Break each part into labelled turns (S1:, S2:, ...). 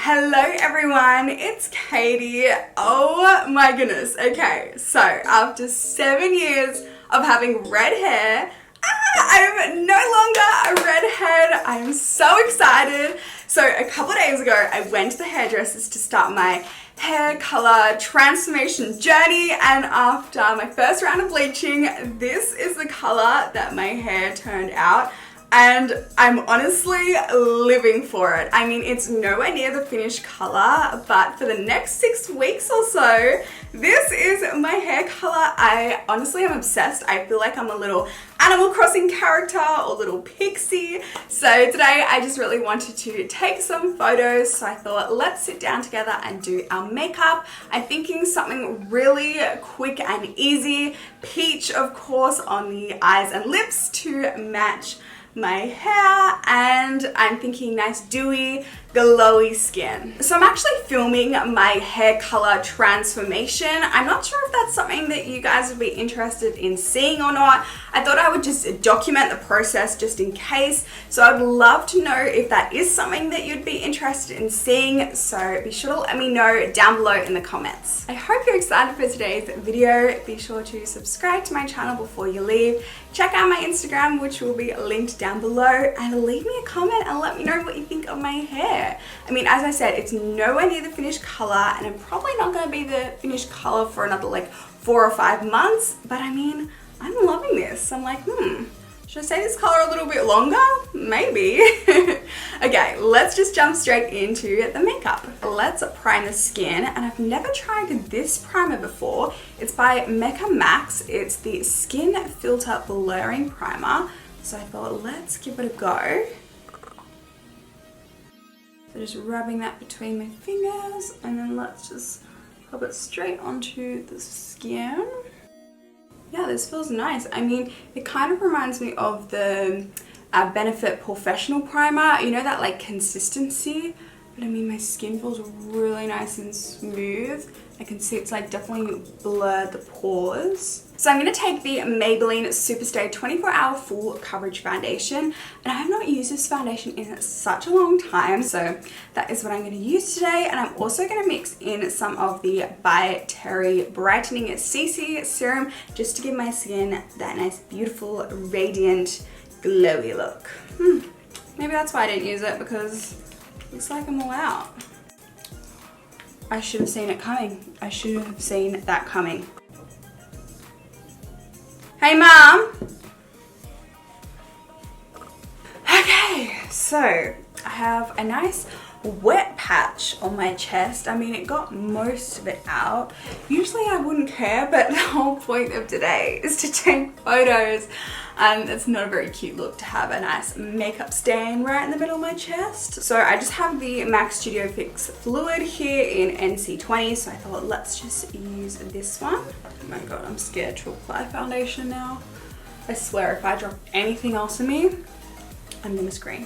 S1: Hello everyone, it's Katie. Oh my goodness. Okay, so after 7 years of having red hair, I'm no longer a redhead. I am so excited. So a couple of days ago, I went to the hairdressers to start my hair color transformation journey, and after my first round of bleaching, this is the color that my hair turned out. And I'm honestly living for it. I mean, it's nowhere near the finished color, but for the next 6 weeks or so, this is my hair color. I honestly am obsessed. I feel like I'm a little Animal Crossing character or little pixie. So today I just really wanted to take some photos. So I thought, let's sit down together and do our makeup. I'm thinking something really quick and easy. Peach, of course, on the eyes and lips to match my hair, and I'm thinking nice dewy glowy skin. So I'm actually filming my hair color transformation. I'm not sure if that's something that you guys would be interested in seeing or not. I thought I would just document the process just in case. So I'd love to know if that is something that you'd be interested in seeing. So be sure to let me know down below in the comments. I hope you're excited for today's video. Be sure to subscribe to my channel before you leave. Check out my Instagram, which will be linked down below, and leave me a comment and let me know what you think of my hair. I mean, as I said, it's nowhere near the finished color, and I'm probably not going to be the finished color for another like 4 or 5 months, but I mean, I'm loving this. I'm like, should I stay this color a little bit longer? Maybe. Okay, let's just jump straight into the makeup. Let's prime the skin, and I've never tried this primer before. It's by MECCA Max. It's the Skin Filter Blurring Primer. So I thought, let's give it a go. So just rubbing that between my fingers, and then let's just pop it straight onto the skin. Yeah, this feels nice. I mean, it kind of reminds me of the Benefit Professional Primer. You know, that like consistency? But I mean, my skin feels really nice and smooth. I can see it's like definitely blurred the pores. So I'm going to take the Maybelline Superstay 24-Hour Full Coverage Foundation. And I have not used this foundation in such a long time. So that is what I'm going to use today. And I'm also going to mix in some of the by Terry Brightening CC Serum, just to give my skin that nice, beautiful, radiant, glowy look. Maybe that's why I didn't use it, because it looks like I'm all out. I should have seen it coming. I should have seen that coming. Hey, Mom! Okay, so I have a nice wet patch on my chest. I mean, it got most of it out. Usually I wouldn't care, but the whole point of today is to take photos. And it's not a very cute look to have a nice makeup stain right in the middle of my chest. So I just have the MAC Studio Fix Fluid here in NC20, so I thought, let's just use this one. Oh my god, I'm scared to apply foundation now. I swear, if I drop anything else on me, I'm gonna scream.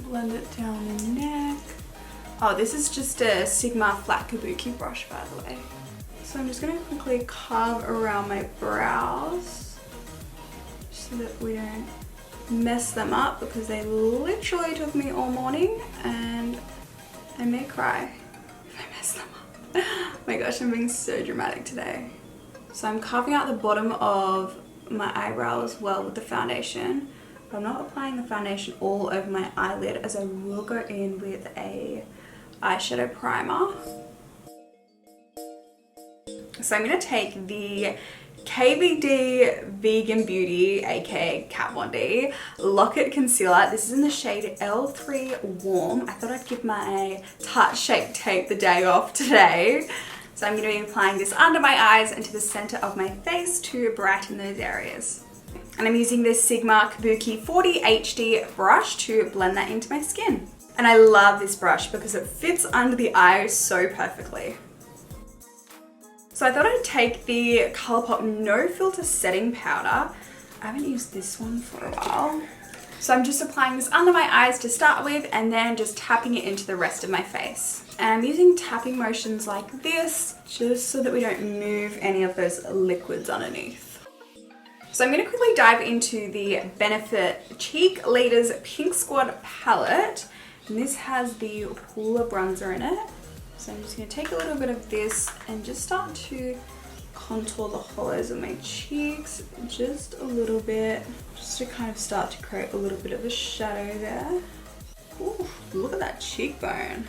S1: Blend it down the neck. Oh, this is just a Sigma flat kabuki brush, by the way. So I'm just going to quickly carve around my brows so that we don't mess them up, because they literally took me all morning and I may cry if I mess them up. Oh my gosh, I'm being so dramatic today. So I'm carving out the bottom of my eyebrow as well with the foundation. But I'm not applying the foundation all over my eyelid, as I will go in with a eyeshadow primer. So I'm going to take the KVD Vegan Beauty, aka Kat Von D, Lock-It Concealer. This is in the shade L3 Warm. I thought I'd give my Tarte Shape Tape the day off today. So I'm going to be applying this under my eyes and to the center of my face to brighten those areas. And I'm using this Sigma Kabuki 40 HD brush to blend that into my skin. And I love this brush because it fits under the eye so perfectly. So I thought I'd take the ColourPop No Filter Setting Powder. I haven't used this one for a while. So I'm just applying this under my eyes to start with, and then just tapping it into the rest of my face. And I'm using tapping motions like this, just so that we don't move any of those liquids underneath. So I'm going to quickly dive into the Benefit Cheekleaders Pink Squad palette. And this has the Hoola bronzer in it. So I'm just going to take a little bit of this and just start to contour the hollows of my cheeks just a little bit. Just to kind of start to create a little bit of a shadow there. Ooh, look at that cheekbone.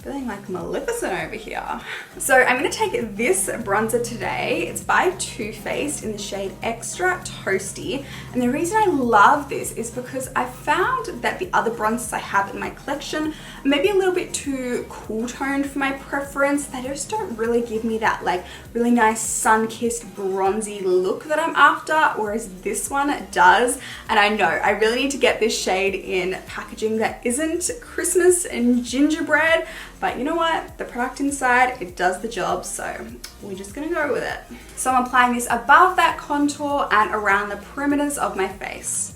S1: Feeling like Maleficent over here. So I'm going to take this bronzer today. It's by Too Faced in the shade Extra Toasty. And the reason I love this is because I found that the other bronzers I have in my collection are maybe a little bit too cool toned for my preference. They just don't really give me that like really nice sun-kissed bronzy look that I'm after, whereas this one does. And I know I really need to get this shade in packaging that isn't Christmas and gingerbread. But you know what? The product inside, it does the job, so we're just gonna go with it. So I'm applying this above that contour and around the perimeters of my face.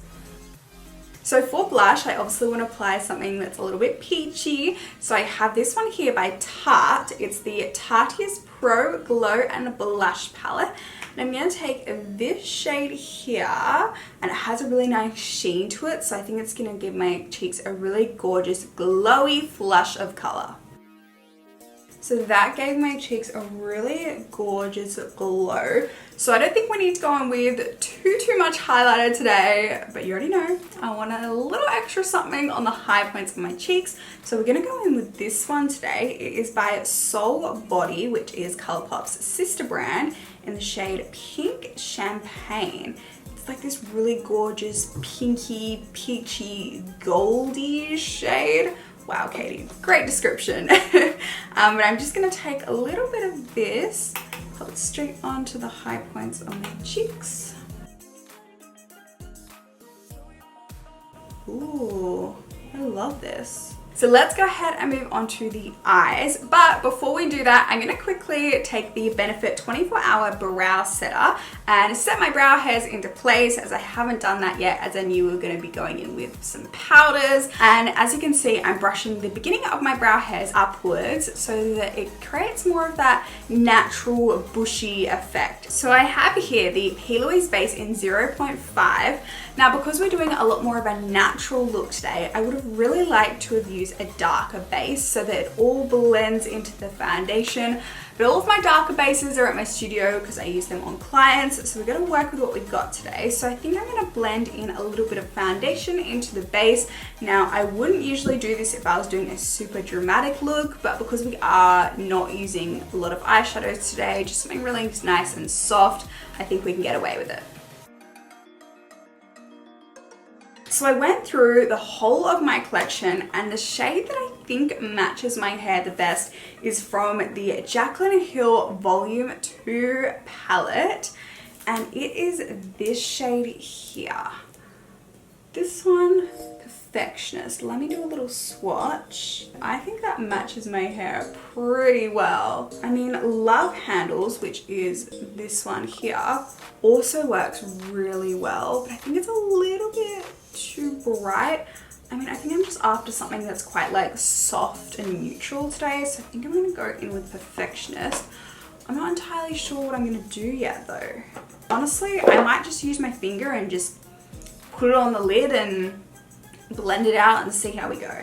S1: So for blush, I obviously want to apply something that's a little bit peachy. So I have this one here by Tarte. It's the Tartiest Pro Glow and Blush Palette. And I'm going to take this shade here, and it has a really nice sheen to it. So I think it's going to give my cheeks a really gorgeous, glowy flush of color. So that gave my cheeks a really gorgeous glow. So I don't think we need to go in with too much highlighter today, but you already know I want a little extra something on the high points of my cheeks. So we're gonna go in with this one today. It is by Soul Body, which is ColourPop's sister brand, in the shade Pink Champagne. It's like this really gorgeous pinky, peachy, goldy shade. Wow, Katie, great description. But I'm just gonna take a little bit of this, put it straight onto the high points on my cheeks. Ooh, I love this. So let's go ahead and move on to the eyes. But before we do that, I'm gonna quickly take the Benefit 24-Hour Brow Setter and set my brow hairs into place, as I haven't done that yet, as I knew we were gonna be going in with some powders. And as you can see, I'm brushing the beginning of my brow hairs upwards so that it creates more of that natural bushy effect. So I have here the P.Louise base in 0.5. Now, because we're doing a lot more of a natural look today, I would have really liked to have used a darker base so that it all blends into the foundation. But all of my darker bases are at my studio because I use them on clients, so we're going to work with what we've got today. So I think I'm going to blend in a little bit of foundation into the base. Now, I wouldn't usually do this if I was doing a super dramatic look, but because we are not using a lot of eyeshadows today, just something really nice and soft, I think we can get away with it. So I went through the whole of my collection, and the shade that I think matches my hair the best is from the Jaclyn Hill Volume 2 palette, and it is this shade here. This one, Perfectionist. Let me do a little swatch. I think that matches my hair pretty well. I mean, Love Handles, which is this one here, also works really well, but I think it's a little bit too bright. I mean, I think I'm just after something that's quite like soft and neutral today, so I think I'm gonna go in with Perfectionist. I'm not entirely sure what I'm gonna do yet though. Honestly, I might just use my finger and just put it on the lid and blend it out and see how we go.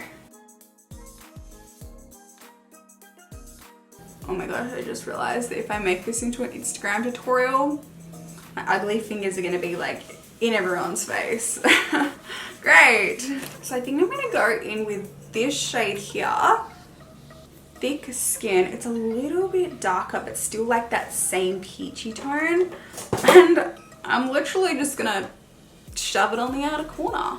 S1: Oh my gosh, I just realized that if I make this into an Instagram tutorial, my ugly fingers are gonna be like in everyone's face. Great. So I think I'm gonna go in with this shade here. Thick Skin. It's a little bit darker, but still like that same peachy tone. And I'm literally just gonna shove it on the outer corner.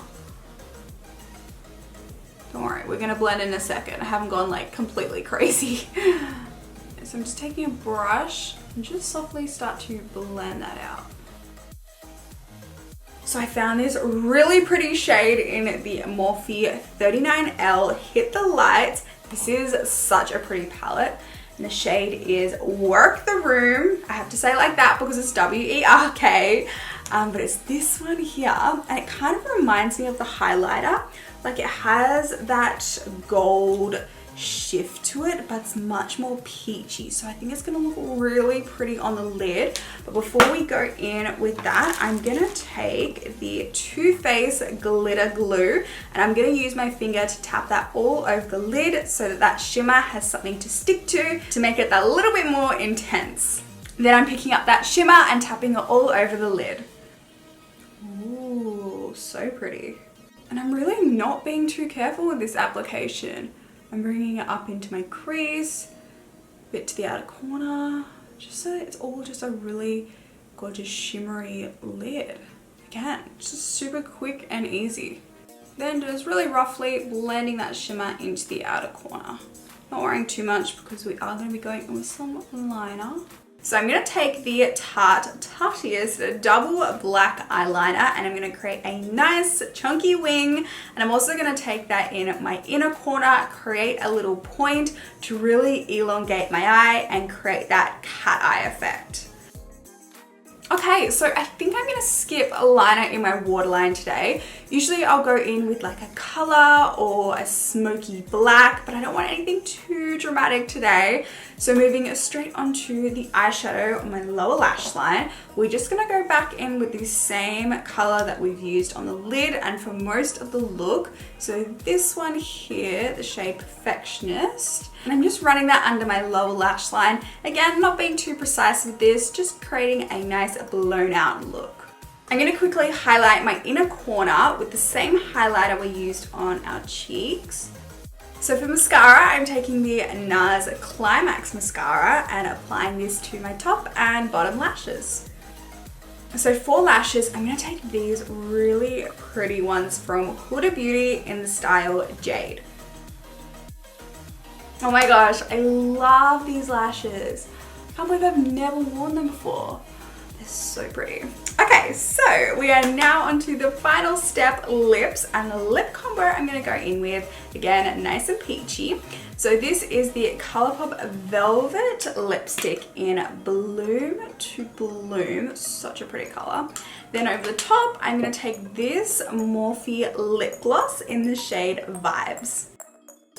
S1: Don't worry, we're gonna blend in a second. I haven't gone like completely crazy. So I'm just taking a brush and just softly start to blend that out. So I found this really pretty shade in the Morphe 39L Hit the Lights. This is such a pretty palette. And the shade is Work the Room. I have to say it like that because it's W-E-R-K. But it's this one here. And it kind of reminds me of the highlighter. Like it has that gold shift to it, but it's much more peachy. So I think it's gonna look really pretty on the lid. But before we go in with that, I'm gonna take the Too Faced Glitter Glue and I'm gonna use my finger to tap that all over the lid so that that shimmer has something to stick to make it that little bit more intense. Then I'm picking up that shimmer and tapping it all over the lid. Ooh, so pretty. And I'm really not being too careful with this application. I'm bringing it up into my crease, a bit to the outer corner, just so it's all just a really gorgeous shimmery lid. Again, just super quick and easy. Then just really roughly blending that shimmer into the outer corner. Not worrying too much because we are going to be going in with some liner. So I'm going to take the Tarte Tartiest double black eyeliner and I'm going to create a nice chunky wing, and I'm also going to take that in my inner corner, create a little point to really elongate my eye and create that cat eye effect. Okay, so I think I'm going to skip a liner in my waterline today. Usually I'll go in with like a color or a smoky black, but I don't want anything too dramatic today. So moving straight onto the eyeshadow on my lower lash line, we're just going to go back in with the same color that we've used on the lid and for most of the look. So this one here, the shade Perfectionist. And I'm just running that under my lower lash line. Again, not being too precise with this, just creating a nice blown out look. I'm going to quickly highlight my inner corner with the same highlighter we used on our cheeks. So for mascara, I'm taking the NARS Climax mascara and applying this to my top and bottom lashes. So for lashes, I'm going to take these really pretty ones from Huda Beauty in the style Jade. Oh my gosh, I love these lashes. I can't believe I've never worn them before. They're so pretty. Okay, so we are now onto the final step, lips, and the lip combo I'm going to go in with, again, nice and peachy. So this is the ColourPop Velvet Lipstick in Bloom to Bloom. Such a pretty color. Then over the top, I'm going to take this Morphe lip gloss in the shade Vibes.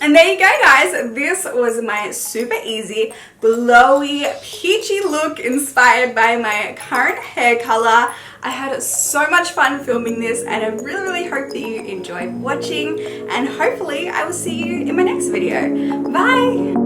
S1: And there you go, guys. This was my super easy, glowy, peachy look inspired by my current hair color. I had so much fun filming this and I really hope that you enjoyed watching, and hopefully I will see you in my next video. Bye!